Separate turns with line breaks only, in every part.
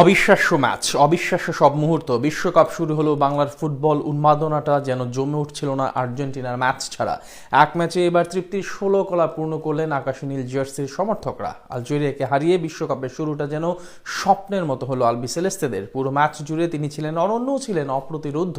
অবিশ্বাস্য ম্যাচ, অবিশ্বাস্য সব মুহূর্ত। বিশ্বকাপ শুরু হলো, বাংলার ফুটবল উন্মাদনাটা যেন জমে উঠছিল না আর্জেন্টিনার ম্যাচ ছাড়া। এক ম্যাচে এবার তৃপ্তির 16 কলা পূর্ণ করলেন আকাশী নীল জার্সির সমর্থকরা। আলজেরিয়াকে হারিয়ে বিশ্বকাপের শুরুটা যেন স্বপ্নের মতো হলো আলবিসেলেস্তেদের। পুরো ম্যাচ জুড়ে তিনি ছিলেন অনন্য, ছিলেন অপ্রতিরোধ্য।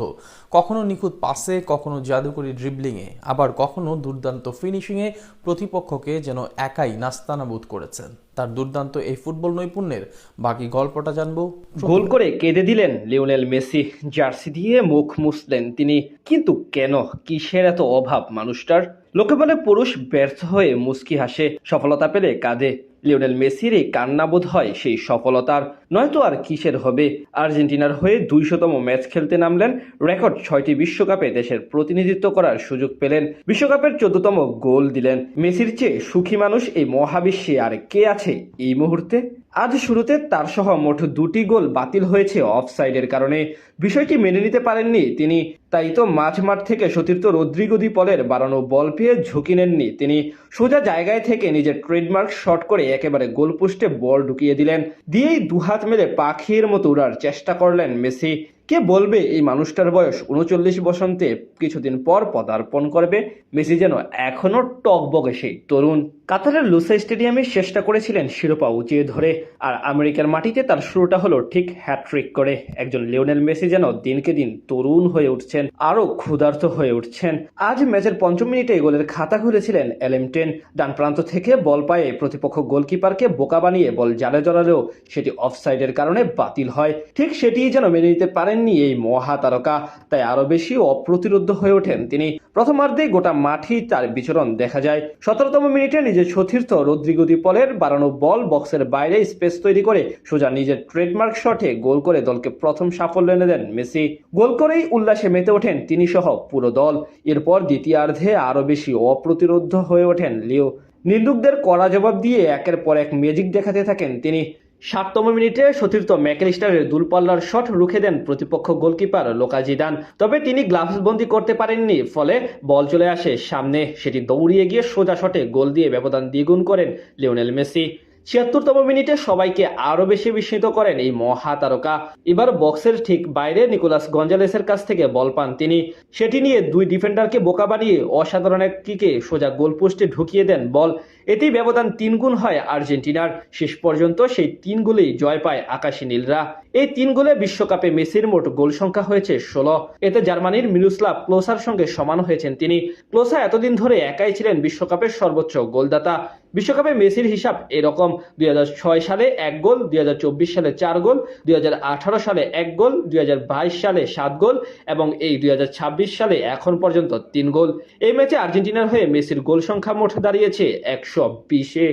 কখনো নিখুঁত পাসে, কখনো জাদুকরী ড্রিবলিংয়ে, আবার কখনো দুর্দান্ত ফিনিশিংয়ে প্রতিপক্ষকে যেন একাই নাস্তানাবুদ করেছেন। তার দুর্দান্ত এই ফুটবল নৈপুণ্যের বাকি গল্পটা জানবো।
গোল করে কেঁদে দিলেন লিওনেল মেসি, জার্সি দিয়ে মুখ মুছলেন তিনি। কিন্তু কেন, কিসের এত অভাব মানুষটার? লোকে বলে পুরুষ ব্যর্থ হয়ে মুচকি হাসে, সফলতা পেলে কাঁদে। লিওনেল মেসির এই কান্না বোধ হয় সেই সফলতার, নয়তো আর কিসের হবে। আর্জেন্টিনার হয়ে 200তম ম্যাচ খেলতে নামলেন, রেকর্ড 6টি বিশ্বকাপে দেশের প্রতিনিধিত্ব করার সুযোগ পেলেন, বিশ্বকাপের 14তম গোল দিলেন। মেসির চেয়ে সুখী মানুষ এই মহাবিশ্বে আর কে আছে এই মুহূর্তে? আজ শুরুতে তার সহ মোট 2টি গোল বাতিল হয়েছে অফসাইডের কারণে। বিষয়টি মেনে নিতে পারেননি তিনি, তাই তো মাঠ থেকে সতীর্থ রদ্রিগো দি পলের বাড়ানো বল পেয়ে ঝুঁকি নেননি তিনি। সোজা জায়গায় থেকে নিজের ট্রেডমার্ক শট করে একেবারে গোলপোস্টে বল ঢুকিয়ে দিলেন। দিয়েই দুহাত মেলে পাখির মতো উড়ার চেষ্টা করলেন মেসি। কে বলবে এই মানুষটার বয়স 39 বসন্তে কিছুদিন পর পদার্পণ করবে? মেসি যেন এখনো টকবগে সেই তরুণ। কাতারের লুসা স্টেডিয়ামে চেষ্টা করেছিলেন শিরোপা উঁচিয়ে ধরে, আর আমেরিকার মাটিতে তার শুরুটা হলো ঠিক হ্যাট্রিক করে। একজন লিওনেল মেসি যেন দিনকে দিন তরুণ হয়ে উঠছেন, আরো ক্ষুধার্ত হয়ে উঠছেন। আজ ম্যাচের 5ম মিনিটে গোলের খাতা খুলেছিলেন এলেমটেন। ডান প্রান্ত থেকে বল পায়ে প্রতিপক্ষ গোলকিপারকে বোকা বানিয়ে বল জালে জড়ালেও সেটি অফসাইডের কারণে বাতিল হয়। ঠিক সেটিই যেন মেনে নিতে পারেননি এই মহাতারকা, তাই আরো বেশি অপ্রতিরোধ্য হয়ে ওঠেন তিনি। প্রথমার্ধে গোটা মাঠেই তার বিচরণ দেখা যায়। 17তম মিনিটে নিজের সতীর্থ রদ্রিগো দি পলের বাড়ানো বল বক্সের বাইরে স্পেস তৈরি করে সোজা নিজের ট্রেডমার্ক শটে গোল করে দলকে প্রথম সাফল্য এনে দেন মেসি। গোল করেই উল্লাসে মেতে ওঠেন তিনি সহ পুরো দল। এরপর দ্বিতীয়ার্ধে আরো বেশি অপ্রতিরোধ্য হয়ে ওঠেন লিও। নিন্দুকদের কড়া জবাব দিয়ে একের পর এক ম্যাজিক দেখাতে থাকেন তিনি। 7তম মিনিটে সতীর্থ ম্যাকেলিস্টারের দূরপাল্লার শট রুখে দেন প্রতিপক্ষ গোলকিপার লোকা জিদান, তবে তিনি গ্লাভস বন্দি করতে পারেননি। ফলে বল চলে আসে সামনে, সেটি দৌড়িয়ে গিয়ে সোজা শটে গোল দিয়ে ব্যবধান দ্বিগুণ করেন লিওনেল মেসি। 76তম মিনিটে সবাইকে আরো বেশি বিস্মিত করেন এই মহাতারকা। এবার বক্সের ঠিক বাইরে নিকোলাস গঞ্জালেসের কাছ থেকে বল পান তিনি। সেটি নিয়ে 2 ডিফেন্ডারকে বোকা বানিয়ে অসাধারণ এক কিকে সোজা গোলপোস্টে ঢুকিয়ে দেন বল। এতেই ব্যবধান 3 গুণ হয় আর্জেন্টিনার। শেষ পর্যন্ত সেই 3 গোলেই জয় পায় আকাশী নীলরা। এই 3 গোলে বিশ্বকাপে মেসির মোট গোল সংখ্যা হয়েছে 16। এতে জার্মানির মিরোস্লাভ ক্লোসার সঙ্গে সমান হয়েছেন তিনি। ক্লোসা এতদিন ধরে একাই ছিলেন বিশ্বকাপের সর্বোচ্চ গোলদাতা। বিশ্বকাপে মেসির হিসাব এরকম: 2006 সালে 1 গোল, 2024 সালে 4 গোল, 2018 সালে 1 গোল, 2022 সালে 7 গোল এবং এই 2026 সালে এখন পর্যন্ত 3 গোল। এই ম্যাচে আর্জেন্টিনার হয়ে মেসির গোল সংখ্যা মোট দাঁড়িয়েছে 120-এ।